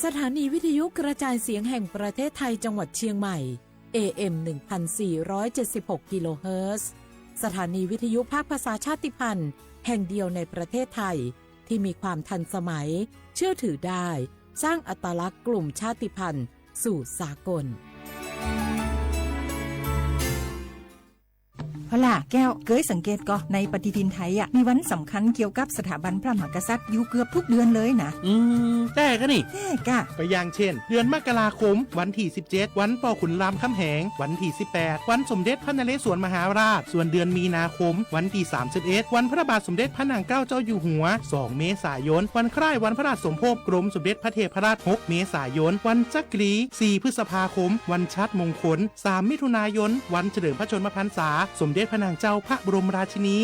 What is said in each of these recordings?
สถานีวิทยุกระจายเสียงแห่งประเทศไทยจังหวัดเชียงใหม่ AM 1476 กิโลเฮิรตซ์สถานีวิทยุภาคภาษาชาติพันธุ์แห่งเดียวในประเทศไทยที่มีความทันสมัยเชื่อถือได้สร้างอัตลักษณ์กลุ่มชาติพันธุ์สู่สากลพล่ะแก้วเคยสังเกตก็ในปฏิทินไทยมีวันสำคัญเกี่ยวกับสถาบันพระมหากษัตริย์อยู่เกือบทุกเดือนเลยนะแต่ก็นี่แต่กะไปอย่างเช่นเดือนมกราคมวันที่17วันป.ขุนรามคำแหงวันที่18วันสมเด็จพระนเรศวรมหาราชส่วนเดือนมีนาคมวันที่31วันพระบาทสมเด็จพระนางเกล้าเจ้าอยู่หัว2เมษายนวันคล้ายวันพระราชสมภพกรมสมเด็จพระเทพราช6เมษายนวันจักรี4พฤษภาคมวันชัดมงคล3มิถุนายนวันเฉลิมพระชนมพรรษาสมเด็จพระนางเจ้าพระบรมราชินี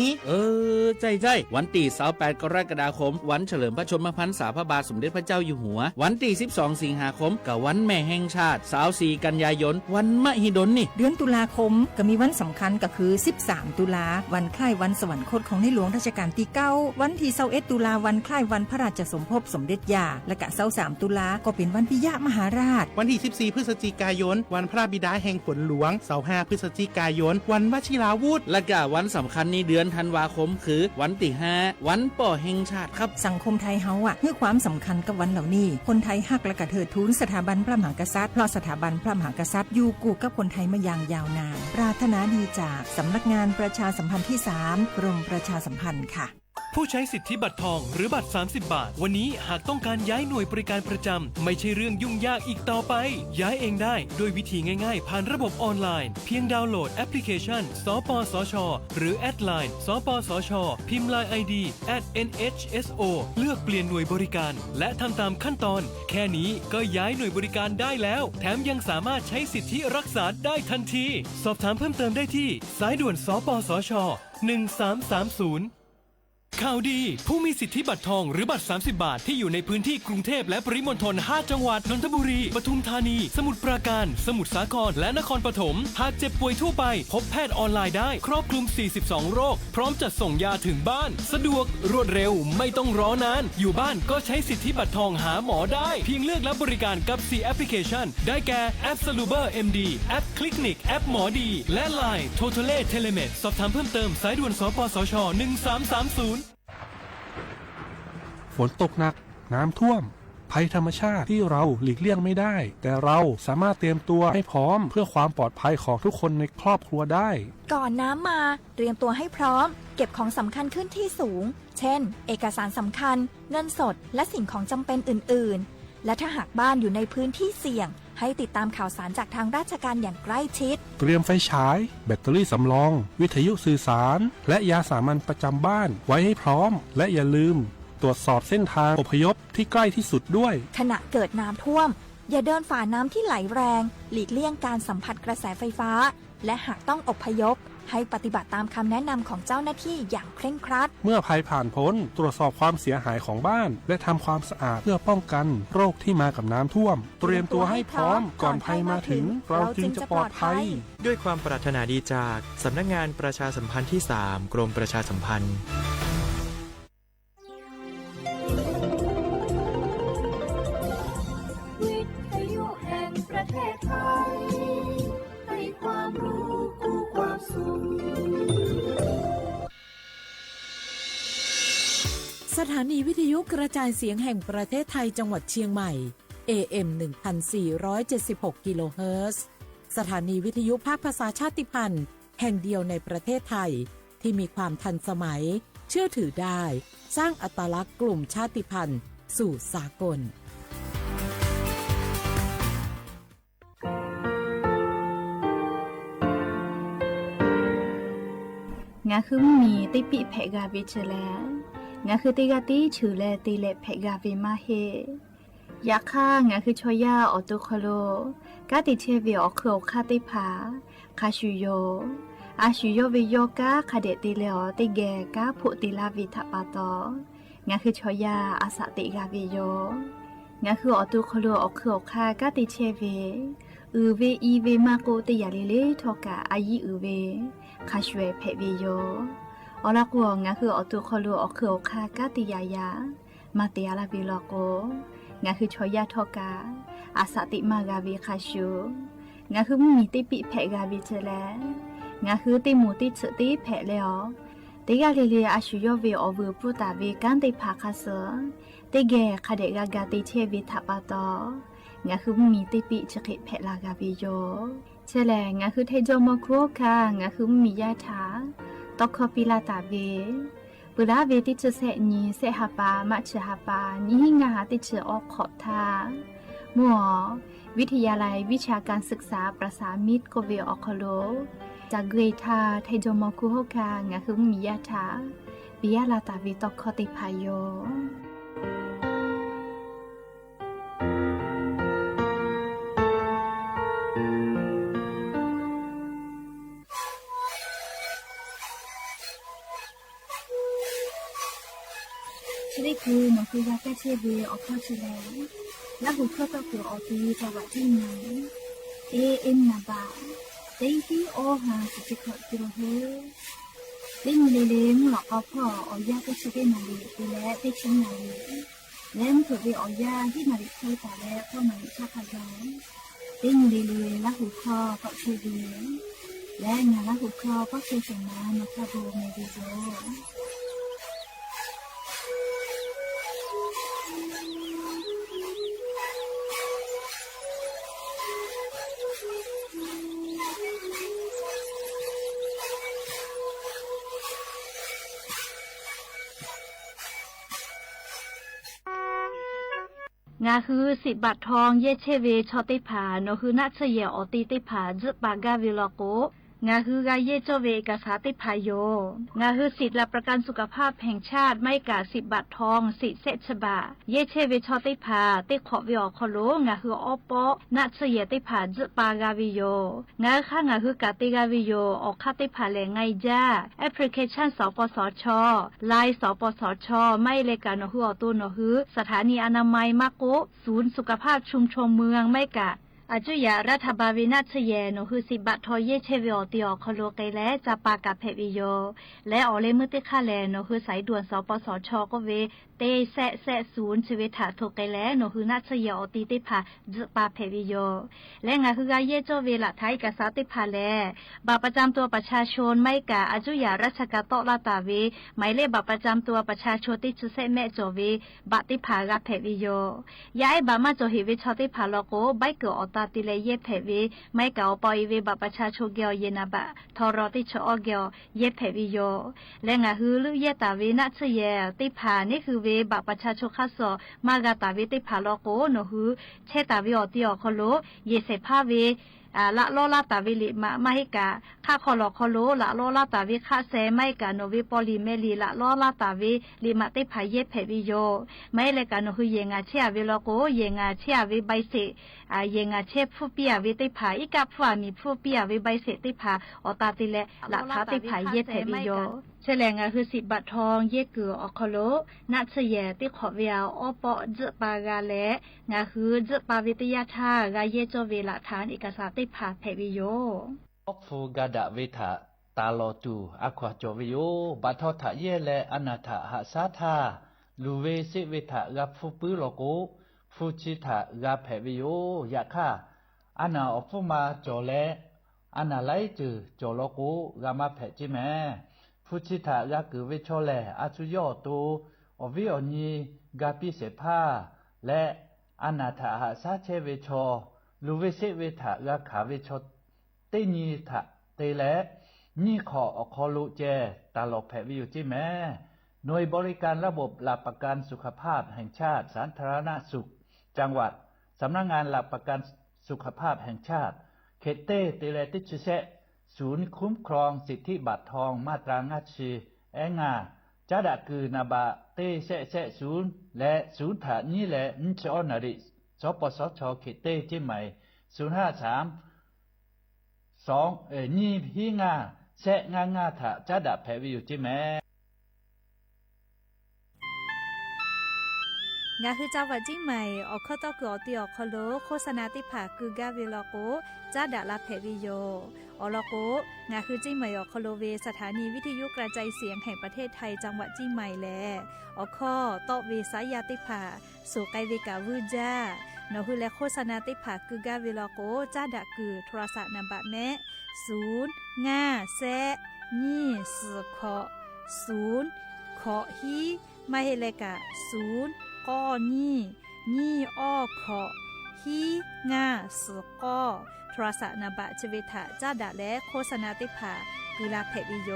ใจวันที่28กรกฎาคมวันเฉลิมพระชนมพรรษาพระบาทสมเด็จพระเจ้าอยู่หัววันที่12สิงหาคมกับวันแม่แห่งชาติ24กันยายนวันมหิดลนี่เดือนตุลาคมก็มีวันสำคัญก็คือ13ตุลาวันคล้ายวันสวรรคตของในหลวงรัชกาลที่9วันที่21ตุลาวันคล้ายวันพระราชสมภพสมเด็จย่าและก็23ตุลาก็เป็นวันปิยมหาราชวันที่14พฤศจิกายนวันพระบิดาแห่งฝนหลวง25พฤศจิกายนวันวชิราวุธและก็วันสำคัญในเดือนธันวาคมคือวันที่5วันป่อแห่งชาติครับสังคมไทยเฮาให้ความสำคัญกับวันเหล่านี้คนไทยฮักและก็เทิดทูนสถาบันพระมหากษัตริย์เพราะสถาบันพระมหากษัตริย์อยู่คู่กับคนไทยมาอย่างยาวนานปรารถนาดีจากสำนักงานประชาสัมพันธ์ที่3กรมประชาสัมพันธ์ค่ะผู้ใช้สิทธิบัตรทองหรือบัตร30 บาทวันนี้หากต้องการย้ายหน่วยบริการประจำไม่ใช่เรื่องยุ่งยากอีกต่อไปย้ายเองได้โดยวิธีง่ายๆผ่านระบบออนไลน์เพียงดาวน์โหลดแอปพลิเคชันสปสช.หรือแอดไลน์สปสช.พิมพ์ LINE ID @NHSO เลือกเปลี่ยนหน่วยบริการและทำตามขั้นตอนแค่นี้ก็ย้ายหน่วยบริการได้แล้วแถมยังสามารถใช้สิทธิรักษาได้ทันทีสอบถามเพิ่มเติมได้ที่สายด่วนสปสช1330ข่าวดีผู้มีสิทธิบัตรทองหรือบัตร30 บาทที่อยู่ในพื้นที่กรุงเทพและปริมณฑล5จังหวัดนนทบุรีปทุมธานีสมุทรปราการสมุทรสาครและนครปฐมหากเจ็บป่วยทั่วไปพบแพทย์ออนไลน์ได้ครอบคลุม42โรคพร้อมจัดส่งยาถึงบ้านสะดวกรวดเร็วไม่ต้องรอนานอยู่บ้านก็ใช้สิทธิบัตรทองหาหมอได้เพียงเลือกรับบริการกับ4แอปพลิเคชันได้แก่แอป Saluber MD แอป Clinic แอปหมอดีและ LINE Totale Telemed สอบถามเพิ่มเติมสายด่วนสปสช1330ฝนตกหนักน้ำท่วมภัยธรรมชาติที่เราหลีกเลี่ยงไม่ได้แต่เราสามารถเตรียมตัวให้พร้อมเพื่อความปลอดภัยของทุกคนในครอบครัวได้ก่อนน้ำมาเตรียมตัวให้พร้อมเก็บของสำคัญขึ้นที่สูงเช่นเอกสารสำคัญเงินสดและสิ่งของจำเป็นอื่นๆและถ้าหากบ้านอยู่ในพื้นที่เสี่ยงให้ติดตามข่าวสารจากทางราชการอย่างใกล้ชิดเตรียมไฟฉายแบตเตอรี่สำรองวิทยุสื่อสารและยาสามัญประจำบ้านไว้ให้พร้อมและอย่าลืมตรวจสอบเส้นทางอพยพที่ใกล้ที่สุดด้วยขณะเกิดน้ำท่วมอย่าเดินฝ่าน้ำที่ไหลแรงหลีกเลี่ยงการสัมผัสกระแสไฟฟ้าและหากต้องอพยพให้ปฏิบัติตามคำแนะนำของเจ้าหน้าที่อย่างเคร่งครัดเมื่อภัยผ่านพ้นตรวจสอบความเสียหายของบ้านและทำความสะอาดเพื่อป้องกันโรคที่มากับน้ำท่วมเตรียมตัวให้พร้อมก่อนภัยมาถึงเราจึงจะปลอดภัยด้วยความปรารถนาดีจากสำนักงานประชาสัมพันธ์ที่3กรมประชาสัมพันธ์สถานีวิทยุกระจายเสียงแห่งประเทศไทยจังหวัดเชียงใหม่ AM 1476 กิโลเฮิรตซ์สถานีวิทยุภาคภาษาชาติพันธุ์แห่งเดียวในประเทศไทยที่มีความทันสมัยเชื่อถือได้สร้างอัตลักษณ์กลุ่มชาติพันธุ์สู่สากลงาคือมีติปิเพกาวิเชแลงาคือติกาติชูแลติเลเพกาวิมาเฮยักข้างาคือชอยาออตุคโลกาติเชวิออคือคาติผาคาชูโยอาชูโยวิโยกาคาเดติเลอติแกกาพุติลาวิทปาตองาคือชอยาอาสติกาวิโยงาคือออตุคโลออคือคากาติเชวิเวอีเวมาโกติยาลิเลทอกาอายิเวคาชเวเพวิโยอลากัวงาคือออตุคโลออคือคากาติยายามาเตียลาบิโลโก งาคือชอยาทอกาอาสาติมากาวิคาชูงาคือมีติปิแผกาวิเจแลงาคือติหมูติเฉติแผแล้วติกาลีลีอาชุยเวอวูปุตาเวกันติภาคาเสติเกคาเดกากาติเชวิทัปาตองาคือมีติปิเฉกิแผลากาวิโยเชแลงาคือเทโจโมโคคางาคือมียาถาตอคอปิลาตาเวปุระเวติเชเสนีเสหปามัชหปานิหิงาติเชออกขอบทามัววิทยาลัยวิชาการศึกษาประสานมิตรโกเวออคโลจากเกรทาไทโจโมคุโฮคางาคือมียาถาปิยาลาตาวิตอคอติพายโยชลิคูนคือยาแก้เชื้อเวออกข้อเฉลยและหุเข้าตะกัวออกตีจังหวัดที่ไหนเอ็นนาบาเต็งที่โอหาสิจิขอกิโลเฮเต็งเลเลมหลอกเอาพ่อออยาแก้เชื้อนาลีตีและเตชิงนาลีและมถูกเวออยาที่นาลีเคยแต่และพ่อมาลิชาพยองเต็งเลเลและหุข้อก็เชื้อเวและงานและหุข้อก็เชื้อสมานมาคาโบเมดิโซงาคือ10 บาททองเยเชเวชอติผาโนคือนาเฉยออติติผาจึปากาวิลโกงาคือกาเยโจเวเอกสาติพายโยงาคือสิทธิหลักประกันสุขภาพแห่งชาติไม่กา10 บาททองสิเซชบาเยเชเวชอติผาติขอวิอคโลงาคืออปอนาเฉยติผาจึปากาวิโยงาค่างาคือกาติกาวิโยออกคาติผาแหลงไงจ้าแอปพลิเคชันสปสชไลน์สปสชไม่เลกาโนคืออตุโนคือสถานีอนามัยมะโกศูนย์สุขภาพชุมชนเมืองไม่กะอาจุยารัฐบาลวินาศเยโนคือ10 บาททอเยเชวิอติอคโลเกและจะปากาเพวิโยและออเลมุติคาแลโนคือสายด่วนสปสชก็เวเตแซศูนย์ชีวิตถาโทเกและโนคือนาชเยอติติภาจะปาเพวิโยและงาคือกาเยโจเวละไทยกษาติภาแลบัตรประจำตัวประชาชนไม่กะอาจุยาราชกาโตลาตาเวหมายเลขบัตรประจำตัวประชาชนที่จุเซแม่โจเวบัตรติภากาเพวิโยย้ายบัตรมาโจหิวิชอติภาโลโกใบเกออตาติเลเยเพวิไม่กะอปอยเวบัตรประชาชนเกียวเยนาบะทอรอติชอเกียวเยเพวิโยและงาคือลุเยตาเวนาชเยติภานี่คือเวบัตรประชาชนข้าสอมากาตาเวติภาโลโกโนคือเชตาเวอติอคโลเยเสภาเวละโลลาตาวิลิมาให้กาค่าคอลอคอโลละโลลาตาวิค่าเซไม่กาโนวิปอลิเมลีละโลลาตาวิลิมาติภายเยเพวิโยไม่เลกาโนคือเยงาเชียวิโลโกเยงาเชียวิใบเสเยงาเชผู้เปียวิติภาอีกาผู้มีผู้เปียวิใบเสติภาอตาติเลละทาติภายเยเพวิโยเฉลงคือ10 บาททองเยเกืออคโลนัชเยติขอเวียวอปอจปากาและงาคือจปาวิทยาธากาเยโจเวละฐานเอกสารติภาเพวิโยฟูกาดะเวทะตาโลตูอะควาโจวิโยบัททะเยและอนาถะหะสาธาลูเวสิเวทะกับฟูปือโลโกฟูชิทะกับเพวิโยยะค่ะอนาอฟูมาโจและอนาไลจือโจโลโกกามาเพจิแมฟูชิทะกะกือเวโชแลอาจุโยตูอวิโอนีกาปิเสภาและอนาถะหะสาเชเวโชลูเวสิเวทะกะขาเวโชเตนีทะเตและนี่ขออคอลุเจตาลอแผวิวจิแม่หน่วยบริการระบบหลักประกันสุขภาพแห่งชาติสาธารณสุขจังหวัดสำนักงานหลักประกันสุขภาพแห่งชาติเขตเตเตเลติชเซศูนย์คุ้มครองสิทธิบัตรทองมาตรางาชีแองาจาดะกือนาบะเตเซศูนย์และศูนย์ถานี้และนชอนาริสปสชเขตเตจิใหม่053นี่ฮิงาเซงางาถะจาดะแผวิวจิแม งาคือเจ้าวัดจิ้งใหม่ออกข้อตอกอตีออกคอโลโฆษณาติผาคือกาเวลโกจ้าดาลาเพวิโยอลโกงาคือจิ้งใหม่ออกคอโลเวสถานีวิทยุกระจายเสียงแห่งประเทศไทยจังหวัดจิ้งใหม่แลออกข้อตอเวสายาติผาสู่ไกเวกาวูจ้านอคือและโฆษณาติผาคือกาเวลโกจ้าดาคือโทรศัพท์นำบะแม่0 5 แซะนี่สือขอ0ขอฮีไม่เฮเลกะ0ก้อนี่อ้อขอฮีงาสือก้อโทรศัพท์นำบะชเวทะจ้าดาและโฆษณาติผาคือลาเพวิโย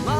มา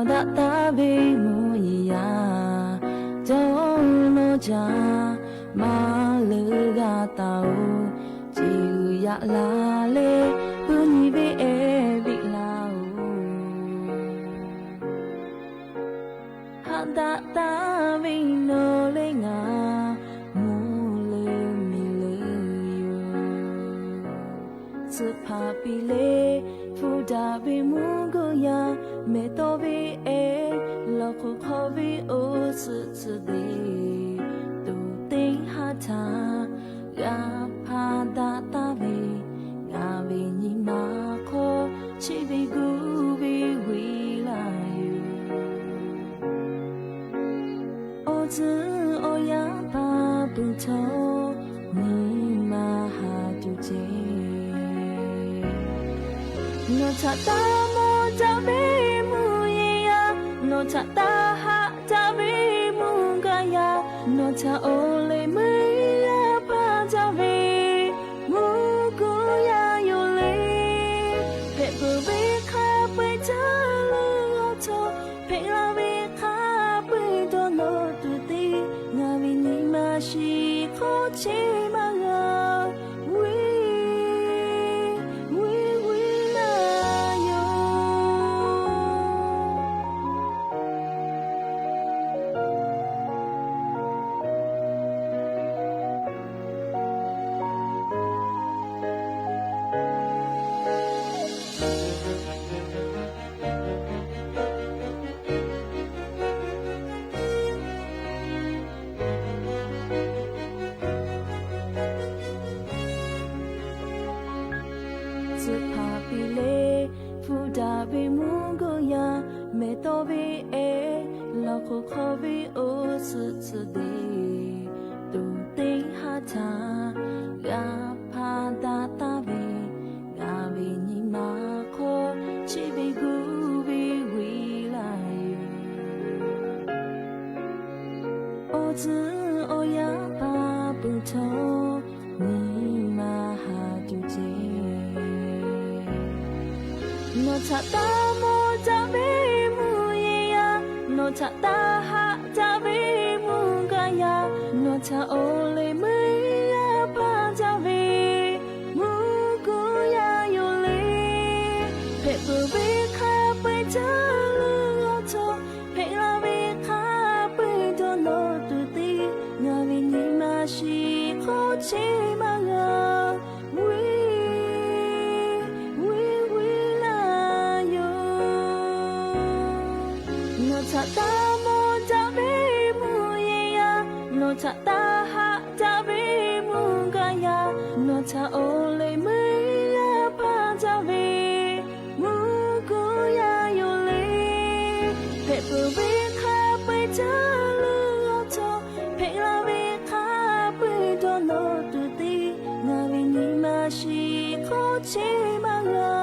ดาตาเบมุยยาจงโนจามาลือกาตาจิวยาลาเลปุนิเบเอบิลาหาดาตาเบโนเลงามูเลมิเลยูสุภาปิเลฟูดาเบมุกุยาเมโตเบเอลอคุขอเบโอสุสุเดตูเตหาทากาพาดาตาเบงาเบญิมาโคชิเบกูเบวิลายูโอจือโอยาปาปุโตนิมาหาตุเจโนชะตาโมจาเบมุยยาโนชะตาหะจาเบมุกายาโนชะโอเลเมยาปาจาเบมุกุยาโยเลเปเปเบคาเปจาลุโอโตเปลาเบคาเปโตโนตุติงาวินิมาชิโคเชมางาสุภาปิเลฟูดาเบมุกุยาเมโตเบเอลอคุขอเบโอสุสุเดตูเตหาทากาพาดาตาเบงาเบญิมาโคชิเบกูเบวิลายูโอจือโอยาปาปุโตนิมาหาตุเจโนชะตาโมจาเบมุยยาโนชะตาหะจาเบมุกายาโนชะโอเลเมยาปาจาเบมุกุยาโยเลเปเปเบคาเปจาลุโอโตเปลาเบคาเปโตโนตุติงาวินิมาชิโคเชมางาชะตาโมจาเบมุยยาโนชะตาหะจาเบมุกายาโนชะโอเลเมยาปาจาเบมุกุยาโยเลเปเปเบคาเปจาลุโอโตเปลาเบคาเปโตโนตุติงาวินิมาชิโคเชมางา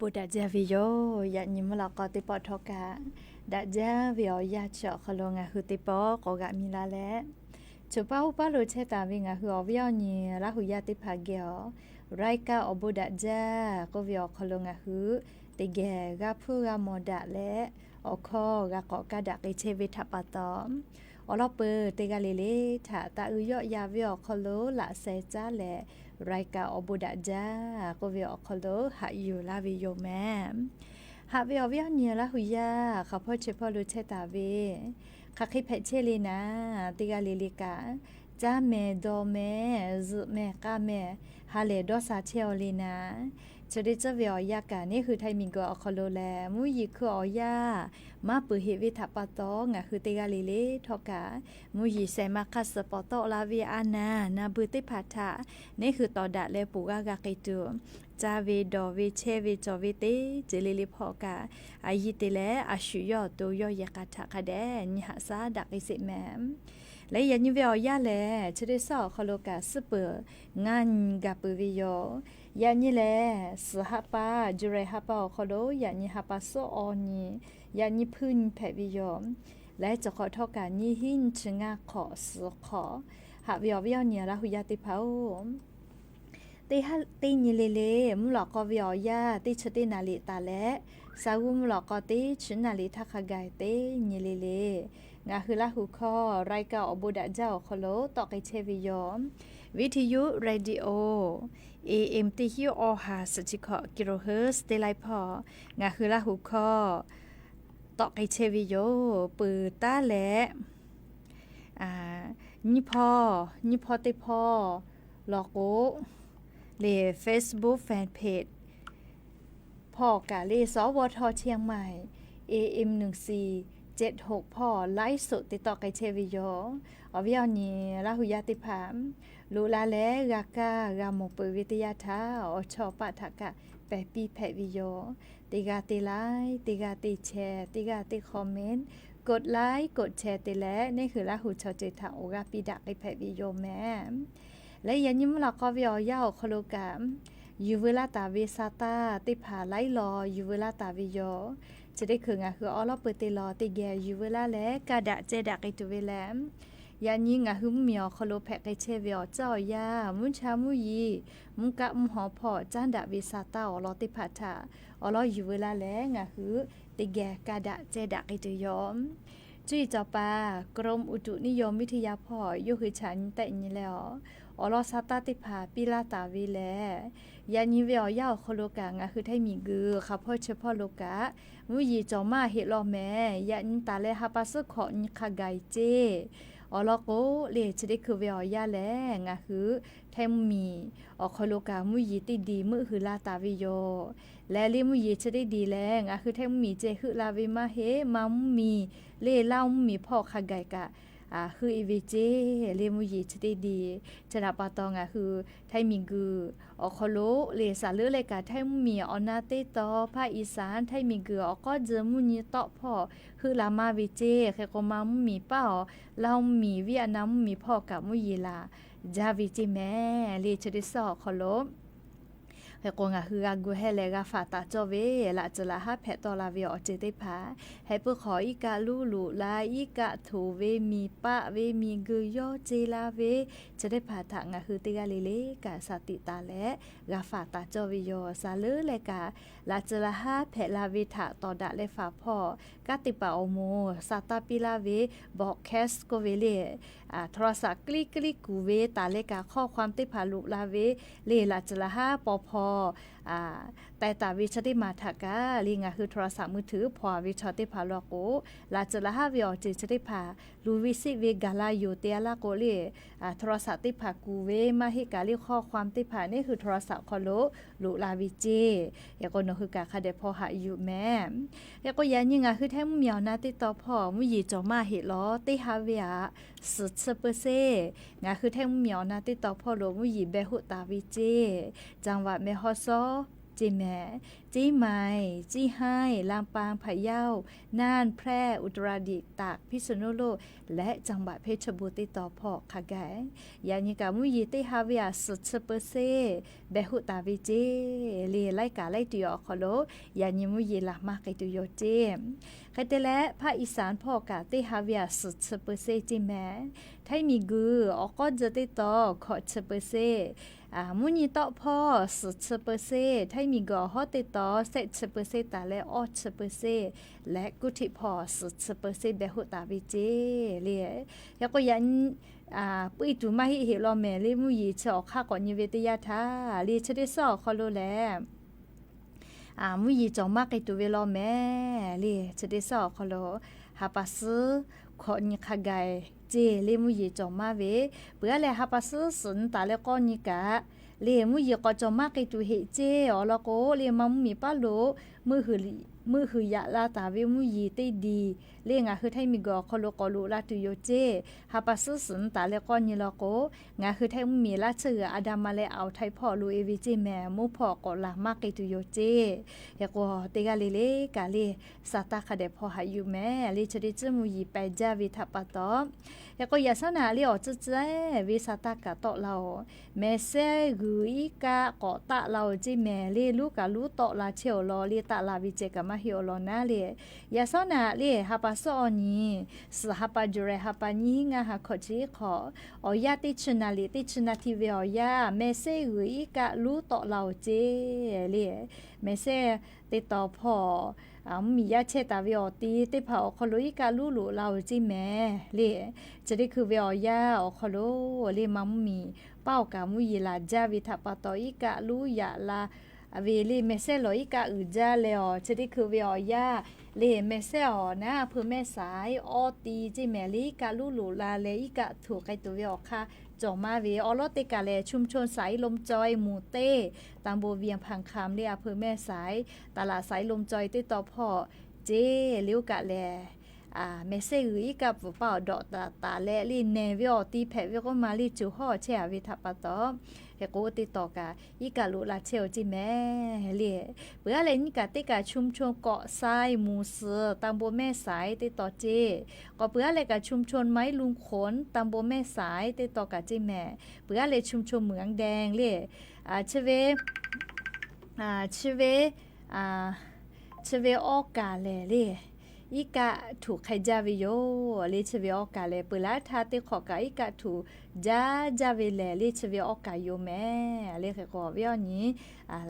บุดาเจวิโยยานิมลากอติปอทอกาดาเจวิโอยาเจาะขลงาหุติปอกอกะมิลาเลจุปาอุปาโลเชตาวิงาหุอวิโอนีลาหุยาติภาเกอไรกาอบุดาเจก็วิโอขลงาหุติเกกาพูกาโมดาเลอคอกะกอกะดะกิเชวิทัปตอมอลอเปเตกาเลเลถาตาอุยอยาวิโอขโลละเซจาเลไรกาอบุดาจาก็วิโอคโลหาอยู่ลาวิโยแมหาวิโอวิโอเนียลาหุยาเขาพ่อเชพ่อรู้เชตาเวคักให้เพชเชลีนะติกาลิลิกาจาเมโดเมซุเมกาเมฮาเลดอซาเชอลีนาจะได้จะวิโอยากานี่คือไทยมิงก็อคโลแลมุยิคือออยามาปือเหวิทัปตองะคือติกาลิลิทอกามุยิเซมาคัสปอตลาวิอานาบุติพัทะนี่คือตอดะเลปูกากากิตูจาเวดอเวเชเวจอเวเตเจลิลิพอกาอายิเตเลอาชุยอตัวยอยากาทะคะแดนิหาซาดักอิสิแมม และยันยิเวอยาแลจะได้สอคโลกาสเปงานกับปวิโยยันยิแลสหปาจุเรหปาคโลยันยิหปาโซออนียันยิพื้นแผวิโยและจะขอทอการยิหินชงาขอสขอหาวิอวิอเนียละหุยาติเผาตีนิเลมุหลอกกวิอยาตีชตินาลิตาและสาวมุหลอกกตีชินาลิทักไกตีนิเลงาคือละหุข้อรายการอบุดะเจ้าคโลตอกไอเชวิยอมวิทยุเรดิโอ AM ติฮิโอหาสจิขอกิโลเฮิรตซ์เตไลพองาคือละหุข้อตอกไอเชวิโยปือตาและนี่พอติพอลอกโกเล Facebook Fanpage พ่อกะเลสวทเชียงใหม่ AM 1476พ่อไลฟ์สดติดต่อไกเชวิโยอวิอนีละหุยาติพามลูลาแลกากากามปวิทยาทาอชอปะทะกะแปปีแพวิโยติกาติไลค์ติกาติแชร์ติกาติคอมเมนต์กดไลค์กดแชร์ติและนี่คือละหุชอเจทาโอกาปิดะไอแพวิโยแม่และยันยิมลอกวิอยาคโลกามยูเวลาตาเวซาตาติผาไลรอยูเวลาตาวิโยจะได้คืองาคือออลอเปติลอติแกยูเวลาและกาดะเจดะไอตุเวแลมยันยิงาหึมเมียวคโลแพกไอเชเวอเจ้ายามุนชามุยีมุกะมุหอพอจันดะเวซาตาออลอติผาทาออลอยูเวลาและงาคือติแกกาดะเจดะไอตุยอมจุยจอปากรมอุตุนิยมวิทยาพอยกคือฉันแต่นี้แล้วอลอซาตาติผาปิลาตาวีแลยานิเวอยาวโคโลกางาคือไทมีกือค่ะพ่อเฉพาะโลกะมุยีจอมาเฮลอแม่ยานิตาเลฮาปัสขอนิคาไกเจอลอโกเลจะได้คือเวอยาแลงาคือไทมีอโคโลกามุยีติดีมือคือลาตาวิโยและเลมุยีจะได้ดีแลงาคือไทมีเจคือลาวิมาเฮมามุมีเลเล่ามีพ่อคาไกกะคืออีเวเจเลมุยีจะได้ดีจะนับปาตองคือไทมีกืออโคโลเลสาเลือเลยกะไทมีอนาเตตอภาคอีสานไทมีกืออก็เจอมุนีตอพ่อคือลามาเวเจแค่ก็มามุมีเป้าเรามีเวียดนามมีพ่อกับมุยีลาจาวิจิแม่เลจะได้สอโคโลเฮกงาคือกากูเฮเลกาฟาตาจอเวละจะละฮะแพตอลาเวอเจเตพาให้เปขออีกาลูลูลาอีกาถูเวมีปะเวมีกุยอเจลาเวจะได้พาทางาคือติกาเลเลกาสติตาและกาฟาตาจอเวโยซาเลเลกาละจะละฮะแพลาเวทะตอดะเลฟาพ่อกาติปาโอโมซาตาปิลาเวบอกแคสโกเวเลโทรศัพท์กลิกกูเวตาเลกาข้อความติพาลุลาเวเลละจะละฮะปอพอแต่ตาวิชติมาทากาลิงาคือโทรศัพท์มือถือพอวิชติพาลโกลาจะละฮาวิอจิชติพาลูวิสิเวกาลาอยู่เตียละโกเลโทรศัพท์ติพากูเวมาให้กาลิข้อความติพานี่คือโทรศัพท์คอโลลูลาวิเจยากโนคือกาคาเดพอหาอยู่แม่ยากยันยิงาคือแท้มุเมียวนาติต่อพ่อมุยีจอมาเหลอติฮาเวียสุดเปอร์เซงาคือแท้มุเมียวนาติต่อพ่อโลมุยีเบหุตาวิเจจังหวัดเมฮอซอจีแม่จีไม้จีไห้ลำปางพะเยาน่านแพร่อุตรดิตถ์ตากพิษณุโลกและจังหวัดเพชรบูรณ์ติดต่อพอคาแกยานิกามุยีติฮาวิอาสุดเปอร์เซเบหุตาวิเจเลไลกาไลติอคโลยานิมุยีละมาไกตุโยเจใครแต่และภาคอีสานพ่อกาติฮาวิอาสุดเปอร์เซจีแม่ไทยมีกืออก็จะติดต่อขอเปอร์เซมุนีต่อพ่อสุดเปอร์เซไทยมีกอฮอติต่อเซตเปอร์เซตาและออเปอร์เซและกุฏิพ่อสุดเปอร์เซเบหุตาวิเจเลียแล้วก็ยันปุ้ยตูมาฮิเฮลอแม่เลมุยีชอข้าก่อนยิเวตยาทาเลียชะได้สอคอโลแลมุยีจอมากไอตูเวลอแม่เลียชะได้สอคอโลฮาปัสขอนิคาไกเจเลมุยีจอมาเวเปื่อแลฮาปัสสุนตาเลกอนิกะเลมุยีก็จอมากไอตูเฮเจออลโกเลมัมมีปาโลมือหือ มือหือยะลาตาวิมุยีได้ดีเลี้ยงคือไทยมีกอคโลกอลูลาตุโยเจฮาปัสสุนตาเลกอนิลโกงาคือไทยมีลาเชืออาดามาเลเอาไทยพ่อลูเอวิเจแม่มูพ่อกอลามากตุโยเจยกอเตกาเลเลกาเลสาตาคาเดพ่อหายุแม่ลิชดิจมุยีไปจาวิทัปตอยกอยาสนาลิออจุเจวิสาตากะโตเราแม่เซกุอีกะกอตะเราจิแม่ลิลูกะลูโตลาเชโอลอลิตะลาวิเจกะมาฮิโอลอนาลิยาสนาลิฮาปาโซนีสฮาปาจุเรฮาปานีงาฮาคอจิขออยาติชนาลิติชนาทิเวอยาแม่เซกุอีกะลูโตเราเจลิแม่เซติตอพ่อมียาเชตาวิอตีติเผาคอลุยกาลูลูเราจิแม่เลจะได้คือวิอยาอคอโลเลมัมมีเป้ากามุยลาจาวิทัปตออีกาลูยาลาเวลีเมเซโลอีกาอืจาเลอจะได้คือวิอยาเลเมเซอนะเพื่อแม่สายออตีจิแม่ลีกาลูลูลาเลอีกาถูกไกตัววิอค่ะจอมาเวออลติกาเลชุมชนสายลมจอยหมู่เต้ตามโบเวียงพังคำเรียอำเภอแม่สายตลาดสายลมจอยติต่อพ่อเจลิวกะแลเมเซอืออีกับเป่าดอกตาแลลีเนวิอตีแผวิก็มาลีจูห่อเชอวิทัปตอเฮโกติต่อกะอีกะลุลาเชลจิแม่เลียเบื่อเลยนี่กะติกะชุมชนเกาะทรายหมู่เสือตามโบแม่สายติต่อเจก็เบื่อเลยกะชุมชนไม้ลุงขนตามโบแม่สายติต่อกะจิแม่เบื่อเลยชุมชนเหมืองแดงเลียชเวออกาเลเลียอีกะถูกใครจาวิโยลิชเวออกาเลเปลาทาติขอกะอีกะถูจาวิเลลิชเวออกาโยแม่เลขก็วิอนี้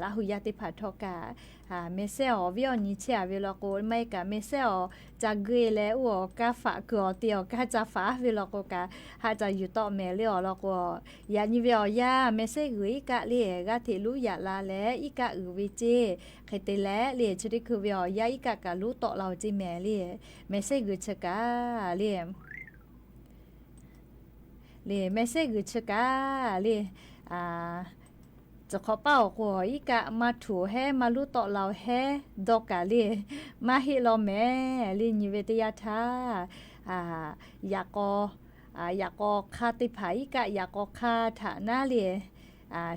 ลาหุยาติผัดทอกะเมเซอวิอนี้เชอวิลโกไม่กะเมเซอจากเกเลอวกาฝากอเตียวกาจาฝาวิลโกกะหาจะอยู่ต่อแม่เลอลโกยานิวิอยาเมเซกุอีกะเลกะติลุยาลาเลอีกะอือวิเจใครเตเลเลชดิคือวิอยาอีกะกะลุต่อเราจิแม่เมเซกุชกาเลเมเซกุชกาเลจะขอเป้าหัวอีกะมาถูแห่มาลุต่อเราแห่ดอกกะเลมาฮิโลแม่ลินิเวตยาทาอยากอคาติภายกะอยากอคาฐานาเล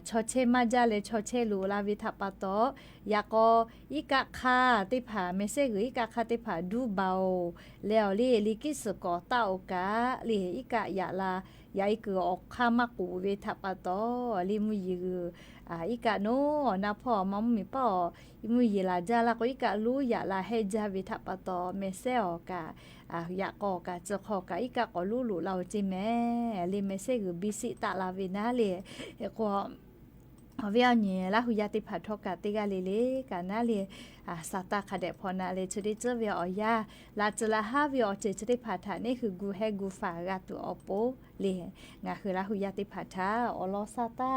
ชอเชมาจาเลชอเชลูลาวิทัปโตอยากออีกะคาติภาเมเซกุอีกะคาติภาดูเบาแล้วลิกิสกอตาโอกะอีกะยาลายาอีกออกคามากูวิทัปโตลิมุยอีกะโนนาพ่อมัมมีป่อมุยลาจาลาก็อีกะลูยาลาเฮจาวิทัปโตเมเซออกะอยากออกะจะขอกะอีกะก็ลูเราจิแม่ลิเมเซกุบิสิตาลาวินาเลก็วิญญาณละหุยาติผัดทอกะติกาเลกันนาเลสาตาคาเดพอนาเลชุดิเจวิอยาลาจลาฮาวิอเจชุดิผัดทานี่คือกูเฮกูฟากาตุอโปเลงาคือละหุยาติผัดทาอลอซาตา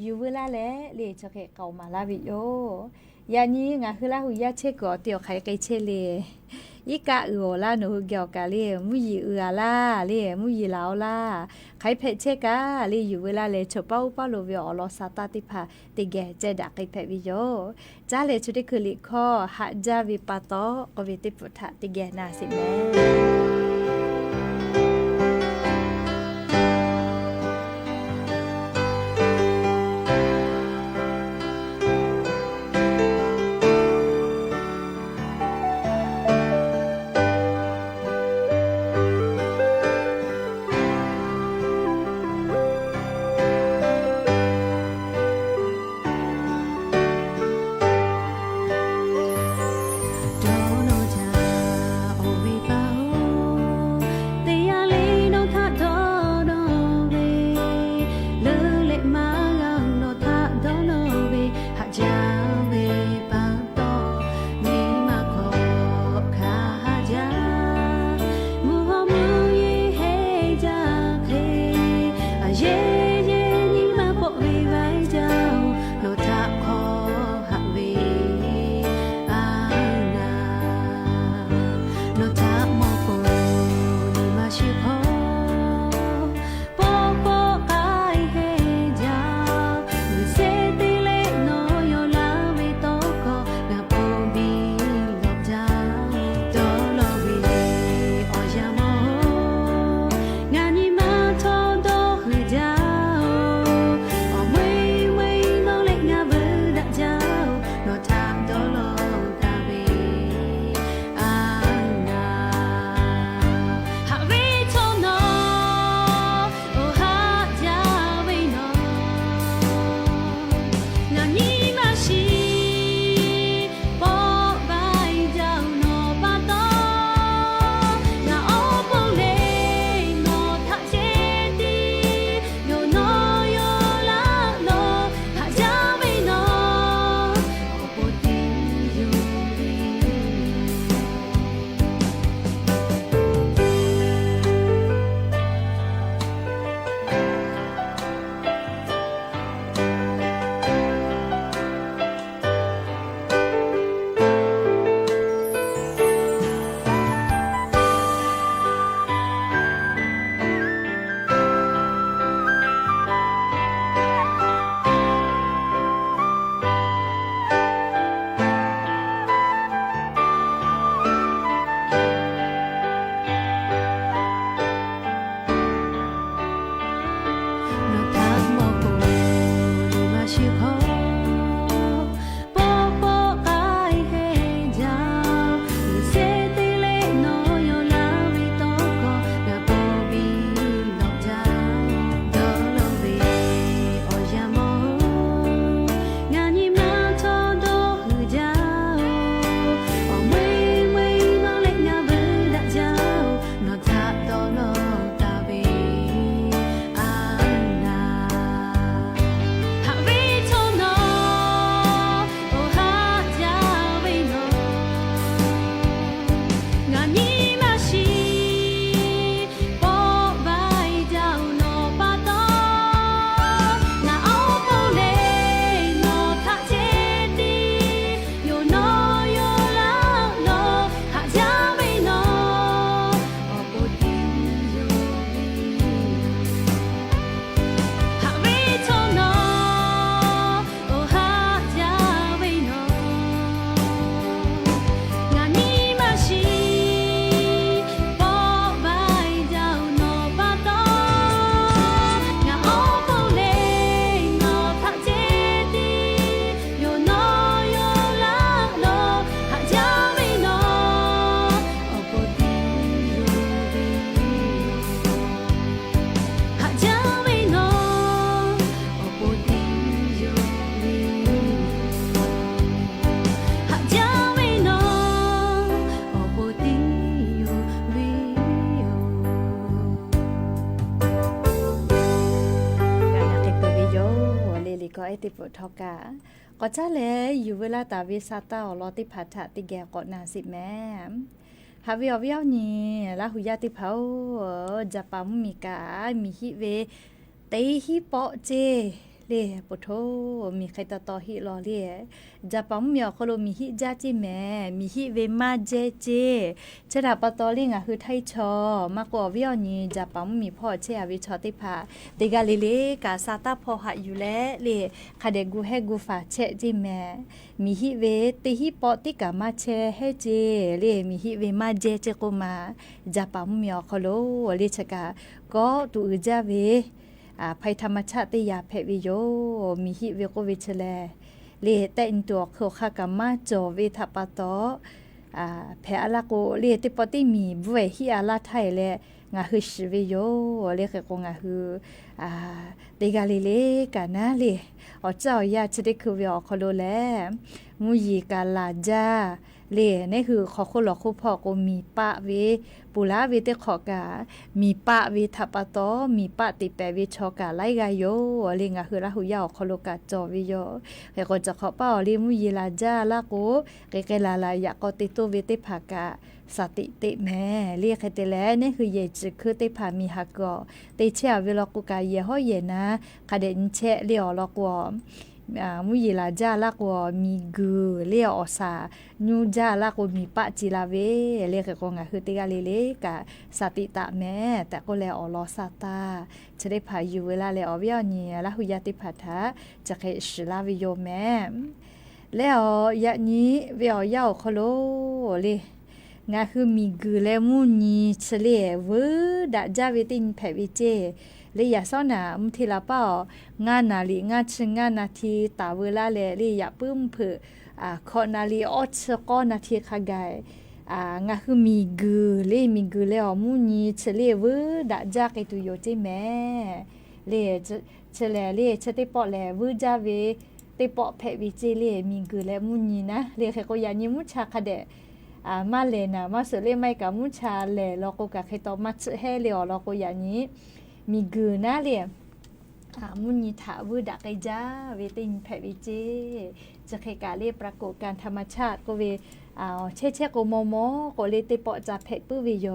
ยูเวลาเลจะเกเกามาลาวิโยยานี้งาคือละหุยาเชกอเตียวไคไกเชเลอีกะอือลาหนูเกี่ยวกะเลมุยอือลาเลมุยลาวลาไคเพเชกะเลอยู่เวลาเลชเป้าโลวิอลอซาตาติพาติแกเจดะไคเพวิโยจาเลชุดิคือลิคอหะจาวิปาโตกวิติปุถะติแกนาสิแม่ ก็ไอติปทอกาก็จ้าแลอยู่เวลาตาวิซาตาอลอติพัทธะติแกก็นาสิแม่ฮาวิอวิอนี่ลาหุยาติเผาจะปั๊มมีกามีฮิเวเตฮิปอเจเลปโทมีใครต่อฮิรอเลจะปั๊มมีอคโลมีฮิจาจิแม่มีฮิเวมาเจจะดาปตอลิงคือไทยชอมากกว่าวิอนี่จะปั๊มมีพ่อเชอวิชอติพาติกาเลกาซาตาพอหะอยู่แล้วเลคาเดกูเฮกูฟาเชจิแม่มีฮิเวติฮิปอติกามาเชเฮเจเลมีฮิเวมาเจเจโกมาจะปั๊มมีอคโลเลชกาก็ตูจาเวภัยธรรมชาติยาเพวิโยมีฮิเวโกวิชแลเลแต่อินตัวโคคากามาจอเวทัปโตแพอลาโกเลติปติมีบวยฮิอาลาไทยแลงาฮือชิเวโยเลกกงาฮือเตกาเลกานะเลอเจ้ายาจะได้คือเวอคโลแลมุยีกาลาจาเลนี่คือขอคนหลอกคู่พ่อก็มีปะเวปุระเวเตขอกามีปะเวทัปโตมีปะติแปเวชอกาไลกาโยเลงาคือละหุยาคโลกาจอวิโยเฮก็จะขอป้าเลมุยีลาจาลาโกเกเกลาลายะก็ติโตเวเตภากาสติเตแม่เรียกเตแลนี่คือเยจคือเตพามีฮักก็เตเชเวลกุกาเยห้อยเยนะคาเดนเชเลียวลอกวมุยีลาจาลากวมีกูเลียวอสานูจาลากวมีปะจิลาเวเรียกก็งาคือเตกาเลกะสติตะแม่แต่ก็แลอลอซาตาจะได้พาอยู่เวลาแลอวิญญาละหุยาติพัทธะจะเคชลาวิโยแม่แล้วยะนี้เวียวยาวคโลเลงาคือมีกูเลมุนีเฉลเวดะจาเวตินแผวิเจเลยอยากสอนมุทิลาเป้างานนาลีงานชงานนาทีตาเวลาเลยอยากปื้มเผือคอนาลีออชก็นาทีขกายงาคือมีกูเลยมีกูเลยมุนีเฉลเวดะจาเกตุโยเจแม่เลยเฉลเลยเฉติปอเลยเวจาเวติปอแผวิเจเลยมีกูเลยมุนีนะเลยแค่ก็อยากยิมุชาคเดมาเลยนะมาสุเลไม่กับมุชาเลยเราก็กะเคยต่อมาเให้เลยเราก็อย่างนี้มีกูนะเลยมุนีถาวูดักไกจ้าเวตินแผวิเจจะเคยกาเรียปรากฏการธรรมชาติก็เวเช่โกโมโมก็เลยติปอจะแผปื้อวิโย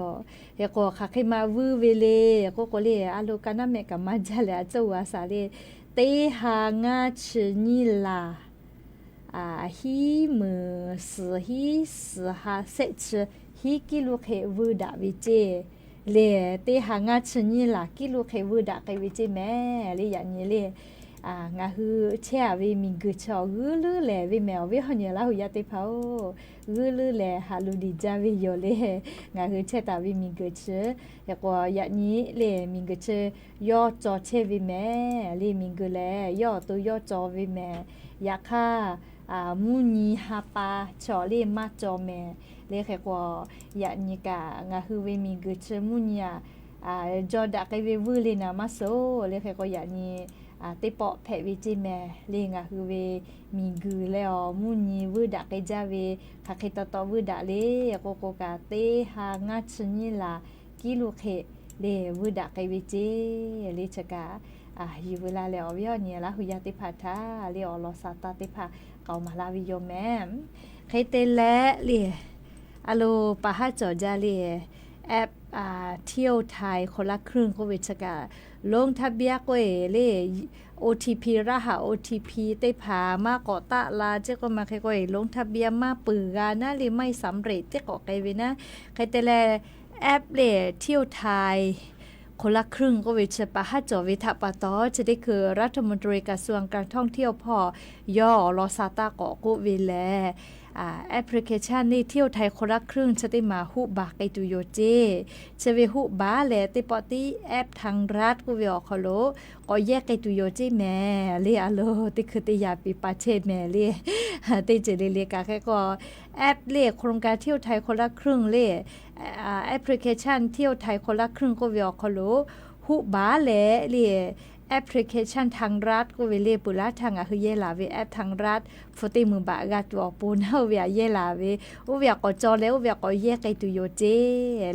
เฮก็ค่ะเคยมาวูเวเลก็เลยอาลูกานาเมกับมาจาเลยเจ้าว่าสาเลเตหางาชนิลาฮิมือสือฮิสือฮาเซชฮิกิลูเควูดาวิเจเลเตหางาชนิลากิลูเควูดาเควิเจแม่เลอย่างนี้เลยงาฮือเช่าวิมิงกุชอกือลือแลวิแมววิหอนยาลาหุยาติเผากือลือแลฮาลูดิจาวิโยเลงาฮือเช่ตาวิมิงกุชยากว่าอย่างนี้เลมิงกุชยอจอเชวิแม่เลมิงกุแลยอตัวยอจอวิแม่ยาค่ามุนีฮาปาชอเลมาจอแม่เลแค่กว่าอย่างนี้กะงาคือเวมิงกุชมุนีจอดักเววูเลนามาโซเลแค่กว่าอย่างนี้ติปอแผวิจิแม่เลงาคือเวมีกูแล้วมุนีวูดักจาเวคาเคตตอวูดักเลโกโกกาเตหางาชนิลากิลูเคเลวูดักวิจิเลชกาอยู่เวลาแล้ววิญญาณละหุยาติพัทธาเลอลอซาตาติภาเกามาลาวิโยแม่เคยเตและเลอโลปะฮะจอจาเลแอปเที่ยวไทยคนละครึ่งโควิดชกาลงทะเบียนก็เล OTP รหัส OTP ได้พามากอตะลาเจ้าก็มาใครก็ลงทะเบียนมาปือกานะเลยไม่สำเร็จเจ้าก็ไกลเวนะใครแต่ละแอปเลเที่ยวไทยคนละครึ่งก็วิชปะฮัจอวิทะปะตอจะได้คือรัฐมนตรีกระทรวงการท่องเที่ยวพ่อย่อลอซาตาเกาะกุวิแลแอปพลิเคชันนี่เที่ยวไทยคนละครึ่งจะได้มาหุบาไกตุโยเจจะไปหุบาแหละติปอตีแอปทางรัฐกูวิออคโลก็แยกไกตุโยเจแม่เลียโลติคือติยาปีปาเชแม่เลียติเจเลียกาแค่ก็แอปเลียโครงการเที่ยวไทยคนละครึ่งเลียแอปพลิเคชันเที่ยวไทยคนละครึ่งกูวิออคโลหุบาแหละเลียแอปพลิเคชันทางรัฐก็เวเลปุระทางคือเยลาเวแอปทางรัฐฟติมือบากาตัวปูนเฮาเวียเยลาเวอุเวียก็จอแล้วอุเวียก็แยกไกตุโยเจ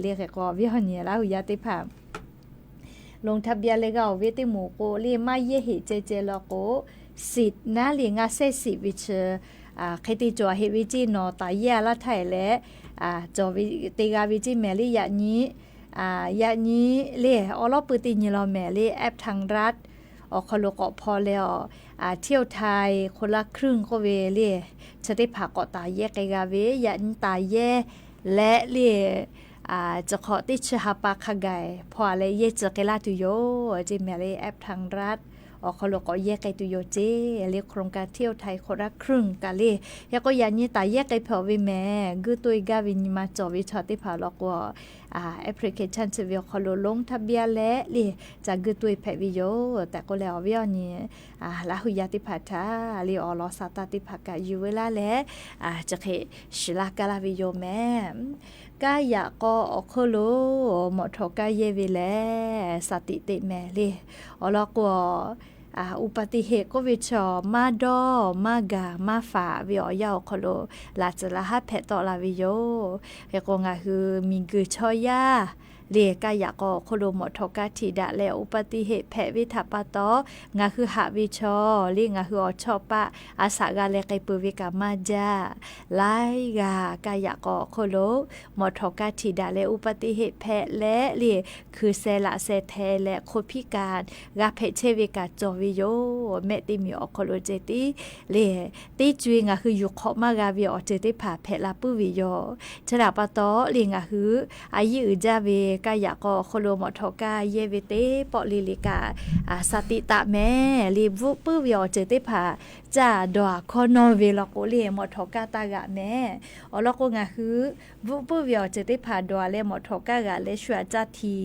เรียกก็วิหเนี่ยแล้วยาติภาลงทะเบียนเลยก็เวติหมูโกเลมาเยหิเจเจลโก สิทธิ์นะเลียงาเซสิวิเชใครตีจัวเฮวิจินอตายาละไทยและจอวิตีกาวิจิแมลี่ยะนี้ยะนี้เล่อลอปืติญลอแมลี่แอปทางรัฐออกคโลกอพอแล้วเที่ยวไทยคนละครึ่งก็เวเล่จะได้ผักเกาะตายแยกไกกาเวยะนี้ตายแยและเล่จะขอติชหาปาคไกพออะไรเยจะเกลาตุโยจิแมลี่แอปทางรัฐออกเขาลก็แยกไกตุโยเจเรียกโครงการเที่ยวไทยคนละครึ่งกะเลยยก็ยันนี้ตายแยกไกเผาวิแม่กือตัวกาวินมาจอวิชาติผาลกว่าแอปพลิเคชันเสวีเขาลงทะเบียนและเลยจากกือตัวแพวิโยแต่ก็แล้ววิอันนี้ลาหุยาติผาทาลีออลอสาตาติผากะอยู่เวลาและจะเคชิลากาลาวิโยแม่กายะก็ออกโลหมดทกายเยวิแลสติเตแม่เลยอลกว่าอุบัติเหตุก็วิชอมาดอมากามาฝาวิอยาวคโลลาจะละหัดแพตอลาวิโยเฮกงาคือมีกือชอยาเรียกายะก็โคโลหมดทกาทีดะแล้วอุบัติเหตุแพวิทัปปะตองาคือหาวิชอเรียงาคืออชอปะอาสากาเลไกปุวิกามาจาไลกากายะก็โคโลหมดทกาทีดะแล้วอุบัติเหตุแพและเรียคือเซละเซแทและคนพิการกาเพเชวิกาจอวิโยเมติมีอโคโลเจติเรียติจวิงาคืออยู่ขอมากาวิอเจติผาแพลาปุวิโยฉลาปะตอเรียงาคืออายุอืจาเวกายะก็โคโลมอทอกาเยเวเตปอลิลิกาสติตะแม่ลีวุปื้วิอเจติผาจาดอคอนอเวลโกเลมอทอกาตากะแม่อลก็งาคือวุปื้วิอเจติผาดอเลมอทอกากะเลชัวจาที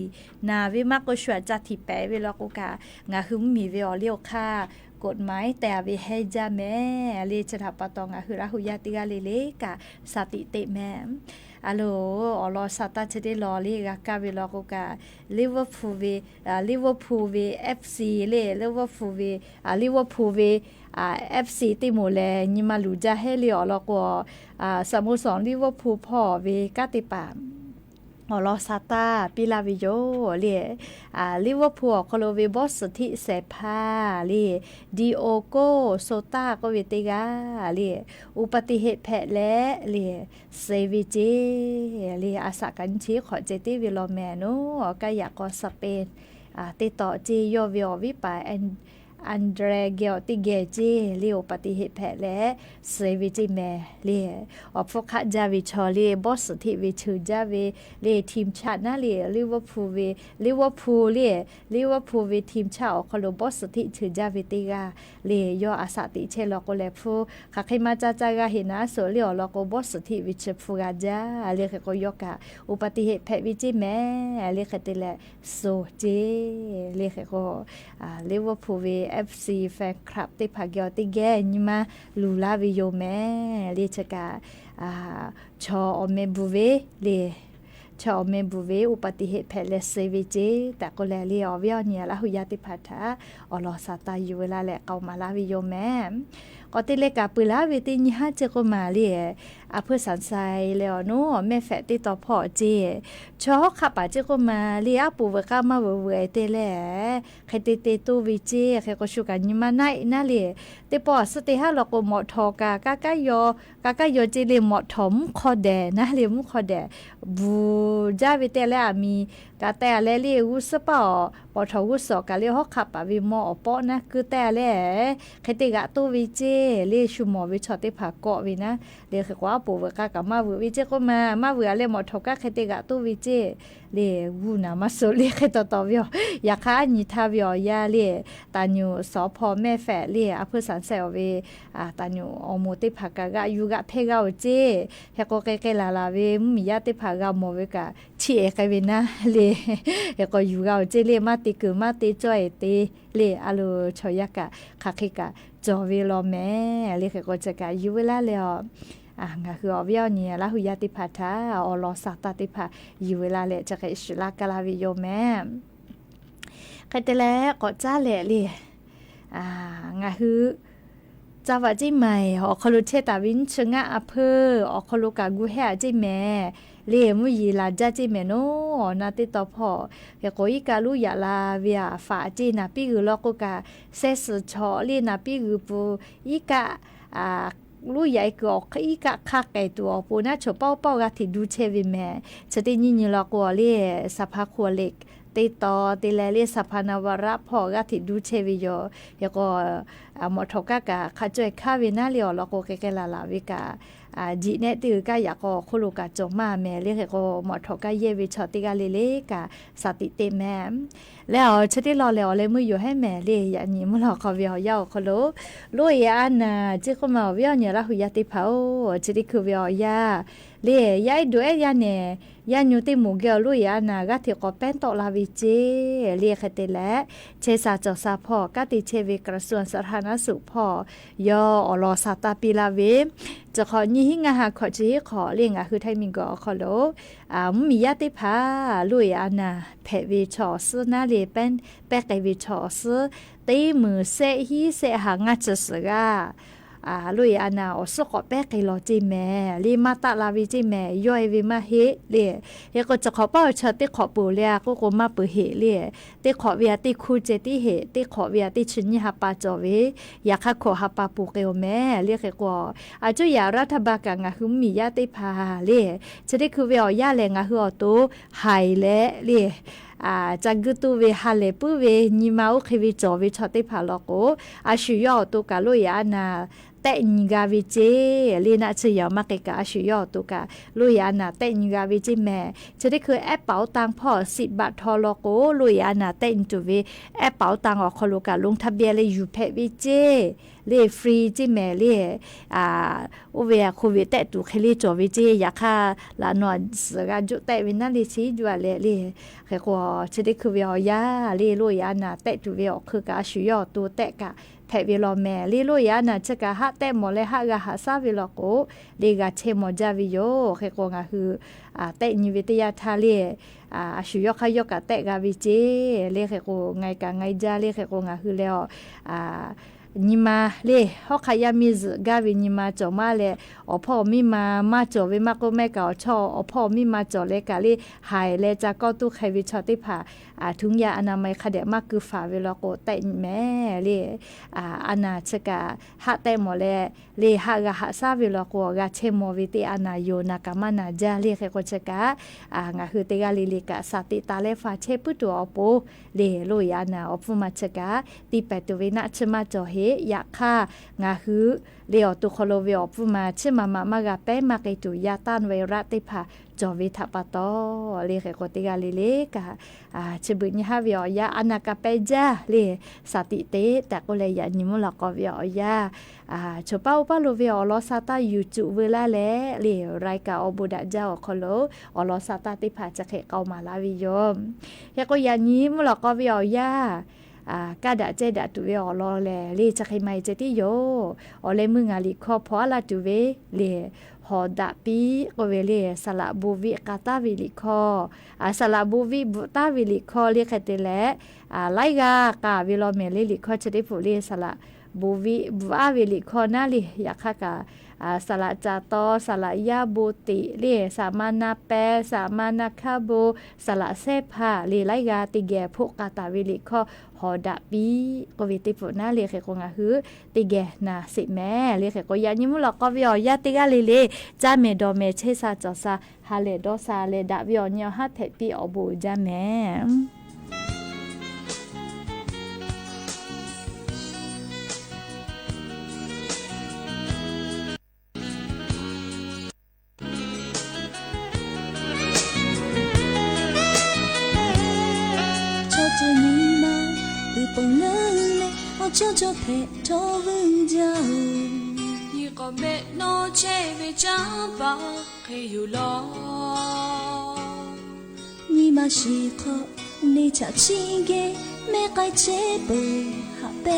นาวิมากก็ชัวจาทีแปเวลโกกางาคือมีเวอเลียวค่ากฎหมายแต่วิเฮจาแม่เลชะทัปปะตองาคือราหุยาติกาเลกะสติเตแม่อโลอลอสตาเชติลอลีกากาเวลโกกาลิเวอร์พูลเว FC เลลิเวอร์พูลเวลิเวอร์พูลเวFC ติโมแลนิมาลูจาเฮลิอลโกสโมสรลิเวอร์พูลพ่อเวกาติปามอลอซาตาปิลาวิโยเลีลิเวอร์พูลโคโลเวบอสทิเซพาลีดิโอโกโซตาก็เวติกาลีอุบัติเหตุแพและลีเซวิเจลีอาสากันชีขอเจติวิโลแมโนกายากอสเปนติต่อจีโยวิอวิปาอันเดรเกลติเกจีเลียวปฏิเหตุแผลและเซวิจิแมเลียอฟกัดจาวิชอเลียบอสที่วิชูจาวิเลียทีมชาติน่าเลียลิเวอร์พูลเลียทีมชาติคอลบอสที่ชูจาวิติกาเลียยออาสาติเชลโกเลฟูขักให้มาจากาเห็นนะโซเลียวลโกบอสที่วิชฟูกาจาเลียก็ยกาอุปติเหตุแผลวิจิแมเลียก็ติเลโซเจเลียก็ลิเวอร์พูลFC แฟนคลับติพากยอติแกนิมาลูลาวิโยแม่เลชกาชออเมบูเวเลชอเมบูเวอุบัติเหตุแผลเลเซวิเจแต่ก็แลเลียววิอเนียละหุยาติพัทาอลอซาตาอยู่เวลาแหละเกามาลาวิโยแม่ก็ติเลกาปืลาวิติญาเจโกมาเลียเพื่อสันไซแล้วโนแม่แฟติต่อพ่อเจชอขับปาเจโกมาเลียปูเวกามาเวเตแลใครเตตูวิเจใครก็ชูกันยิมาไนน่าเลียเตปอสเตฮาลก็หมอทอกากากายเจเลหมอถมคอแดนะเลียมุคอแดบูจาวิเตแลมีกาแต่แลเลียอุสปอปอทอุสกาเลียฮอกขับปาวิหมอปอนะคือแต่แลใครเตกะตูวิเจเลียชูหมอวิชอติผาเกาะวินะเลียคือว่าปูเวกากับมาวิเจก็มาเวเลียหมอทอกาใครเตกะตูวิเจเลียวูนามาโซเลียใครต่อวิอยาคาญิทาวิอยาเลียตาญูสอพอแม่แฝเลียอเพื่อสันเซลเวตาญูอโมติผากะกะยูกะเพกาเจเฮโกเกเกลาลาเวมิยาติผากะโมเวกะชีเอกเวนะเลียเฮโกยูกะเจเลียมาติกือมาติจ่อยติเลียอะโลชอยากะคาคิกะจอเวโลแม่เลียเฮโกจะกะยูเวลาเลงาคืออวิอเนียละหุยาติพัทาอลอสัตติภาอยู่เวลาเลจะกะอิสลากะลาวิโยแม่ใครแต่แลก็จ้าแหละเลยงาคือจาวะจิใหม่อคลุเชตาวินชงะอเพออคลุกากูแฮจิแม่ เลี้ยมุยีลาจ้าจิเมโนนาติต่อพอแกโกอีกาลุยาลาเวียฝาจีนาปีกุลอกกาเซสชอลีนาปีกุปูอีกาลูใหญ่ก็อีกะคักไก่ตัวปูน่าชอบเป้าๆกะที่ดูเชวิแม่จะได้ยินอยู่ละกัวเล่สภาครัวเล็กติต่อติแลเล่สภานาวระพอกะที่ดูเชวิโยยก็หมอทกะกะขจอยข้าวินาเลียวละก็แกๆลาวิกาจีเนตือกะอยากก็คุลูกะจงมาแม่เรียกก็หมอทกะเยวิชอติกะเลเลกะสติเตแม่แล้วฉันได้รอแล้วเลยมืออยู่ให้แม่เลยอย่างนี้มื่อเราเขาเวียวยาวเขารู้ยานะจิก็มาเวียเนี่ยละหุยติเผาจิได้คือเวียวยาเลยยายดูยาเนี่ยยาอยู่ที่หมู่เกลยานะก็ที่ก็เป็นตลาวิเจเรียกแต่ละเชสาจอซาพอก็ติเชวิกระทรวงสาธารณสุขพอยออลอซาตาปิลาเวจะขอยี่หิงาหาขอจีขอเลี้ยงคือไทยมิงก็ขอโลมียาติพาลุยอานาเพวิชอสนาเลเป็นแปกวิชอสตีมือเสฮีเสหางาจะสกาลุยอานาอสกอแปกลอจิแม่ลีมาตาลาวิจิแม่ย่อยวิมาเฮเลเฮก็จะขอเป้าชติขอปูเลียก็มาปือเฮเลติขอเวียติคูเจติเฮติขอเวียติชิญญาปาจอเวอยากขอหาปาปูเกลแม่เรียกก็อาจุยารัฐบาลกะคือมียาติพาเลจะได้คือเวียยาแลงะคืออโตไฮและเลจากกุตูเวฮัลเลปูเวนิมาอุควิจอวิชอติพาลโกชุยอตุกาลุยานาแต่นิกาวิเจลีน่าจะยาวมากกะชุยอตุกาลุยานาแต่นิกาวิเจแม่จะได้คือแอปเป๋าตังพ่อ10 บาททอลโกลุยานาแต่จุเวแอปเป๋าตังออกคลูกาลงทะเบียนเลยอยู่เพวิเจเลฟรีจิแม่เลโอเวียโควิดแต่ตุเคลีจอวิเจอยากค่ะลานอนสกาจุแต่วินาลิซีจัวเลแค่ก็จะได้คือเวียยาเลลุยานาแต่จุเวียคือกาชุยอตัวแต่กะแพวิลอแม่ลีลุยานะจะกะหะแต่หมอเลยหะกะหะซาวิลอโกลีกะเชมอจาวิโยแค่ก็งะคือแต่นิวิทยาทาเลชุยอขยกะแต่กะวิเจเลแค่ก็ไงกะไงจาเลแค่ก็งะคือแล้วนิมาเลฮอกขยามิซกาวินิมาจอมาเลอพ่อมิมาจอเวมาก็แม่กอชอพ่อมิมาจอเลกะเลหายเลจากก็ตุไขวิชอติผาถุงยาอนามัยขะเดมากคือฝาเวลาโกแต่แม่เลอนาชกะหะแต่หมอเลหะกะหะซาเวลาโกกะเชมอวิติอนาโยนากะมานาจาเลเคโกชกะงะคือเตกะลิกะสติตาเลฟาเชปุตัวอโปเลโลยานาอปุมาชกะติเปตเวนะชมาจอเฮอยากค่ะงาคือเลียวตุคโลเวอปุมาชิมามากะเปมาเกตุยาตันไวรัสติพาจอวิทัปตอเลเคโกติกาเลกะชิบุญฮาวิอยาอนากะเปจาเลสติเตแต่ก็เลยยานิมุลกวิอยาชป้าอุปาโลเวอลอซาตายูจุเวลาเลรายกาอบุดะเจ้าคโลอลอซาตาติพาจะเขเกามาลาวิโยมยาก็ยานิมุลกวิอยากาดะเจดะตุเวอลอเลเลจะใครไม่เจติโยอเลมึงอาลิคอพอลาตุเวเลฮอดะปีก็เวเลสละบูวิกาตาวิลิคอสละบูวิบุตาวิลิคอเรียกแต่และไลกากาวิโลเมลิลิคอจะได้ผู้เลสละบูวิบอาวิลิคอนาลิอยากค่ะกาสละจาโตสละยาบูติเลสามานาเปสามานาคาโบสละเซพาลีไลกาติแกพวกกาตาวิลิคอฮอดะปีก็วิติปุนาเรียกก็งะฮือติแกนาสิแม่เรียกก็ยานิมุลก็วิอยาติกาเลจาเมดอเมเชซาจอซาฮาเลดอซาเลดะวิอเนียฮะเทปีอบูจาแม่就就陪着温柔，一个没拿起为家吧，还有老。你嘛是可，你恰起个没该接不哈贝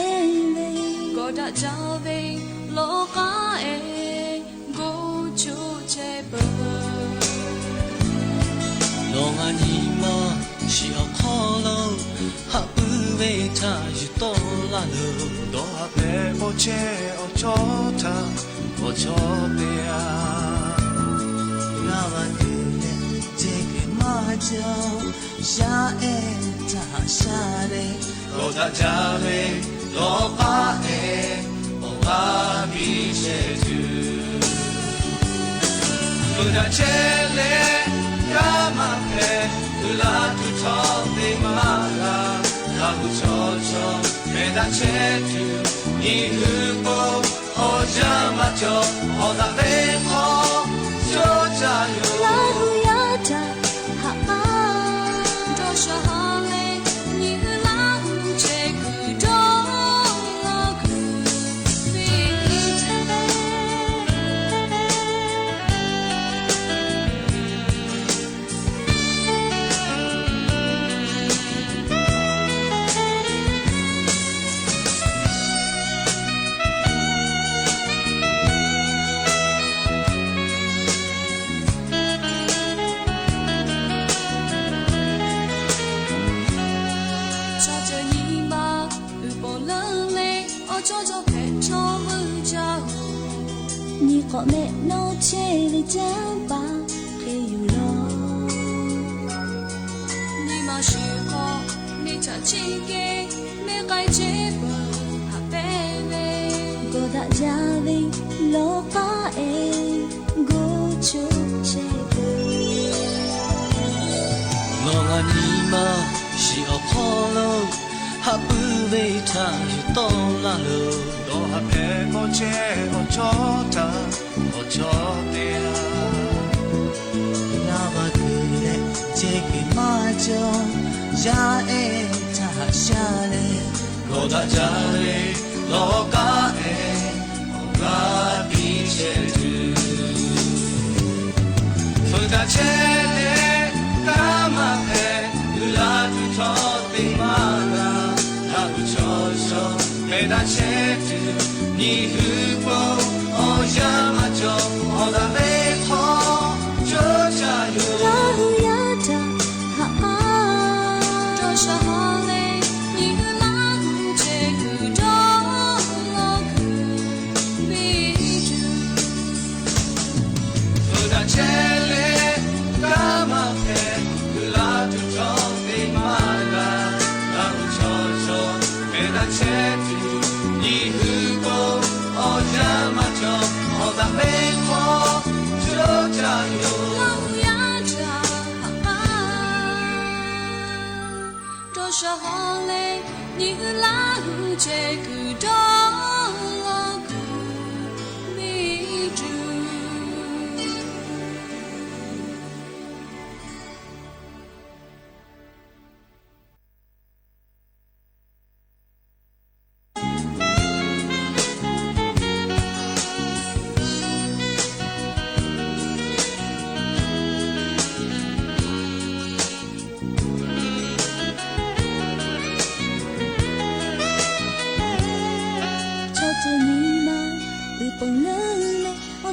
贝，我da家为老家诶，我就接不。老阿你嘛是要考了，哈不为他就多。너 앞에 어째 어쩌다 어쩌대야 나와 그래 就下爱他下来，我大家为罗巴爱，我巴比切tu，我大切嘞干嘛配，乌拉图托的马拉，拉布çoço没大切tu，你如果我家嘛就我大背后就加油。拉鲁亚达哈啊，多少哈嘞，你拉鲁这个多拉古比你可没弄切的肩膀还有了，你嘛是个你家亲给没该结婚哈贝贝，我大家为老家哎，我就这个。我爱你嘛是要跑路，还不为他有多拉路。多哈佩我切我做他我做的啊，那么可怜这个马就下爱他下来，我大家嘞老家哎，我家比切tu，福大切嘞干嘛配，乌拉图托的马拉，拉布çoço没大切tu。你如果我要嘛就我的背后就加油。拉鲁亚达哈啊，多少哈嘞，你拉鲁这个多拉古比住。福大切嘞干嘛配，乌拉图托的马拉，拉布çoço没大切tu。你如果我要嘛就我的背后就加油。拉鲁亚达啊，多少哈嘞，你拉鲁这个多拉古比住。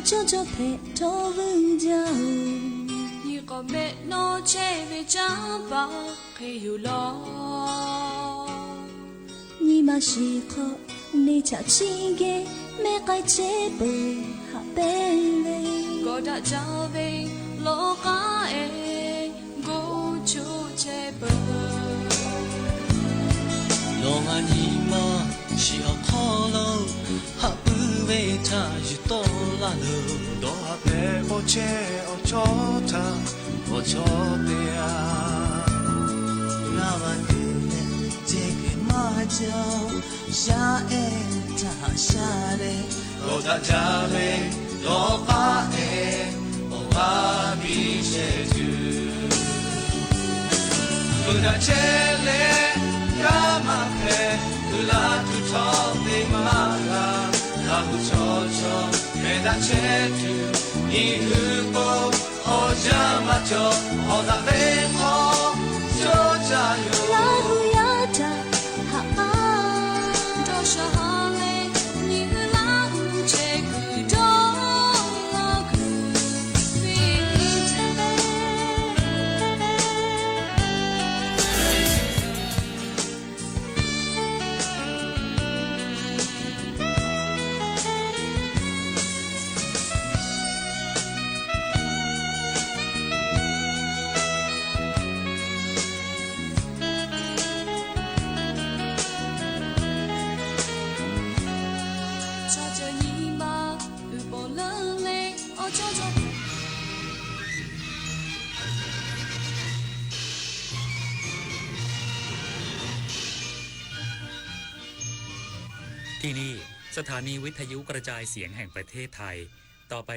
就就陪着温柔，你个没弄切为长把陪有了，你嘛是个你家亲个没该接不哈贝嘞，我大家为老家诶，我就接不。我爱你嘛是要跑路，还不为他有多拉路，多哈陪我切我做他我做的啊，那么可怜这个马就下爱他下来，我大家为老家爱我巴比切tu，不大切嘞。干嘛配？乌拉图托的马拉，拉布çoço没大切tu，你如果我要嘛就我的背后就加油。拉鲁亚达哈啊，多少哈嘞，你拉鲁这个多拉古比ที่นี่สถานีวิทยุกระจายเสียงแห่งประเทศไทยต่อไป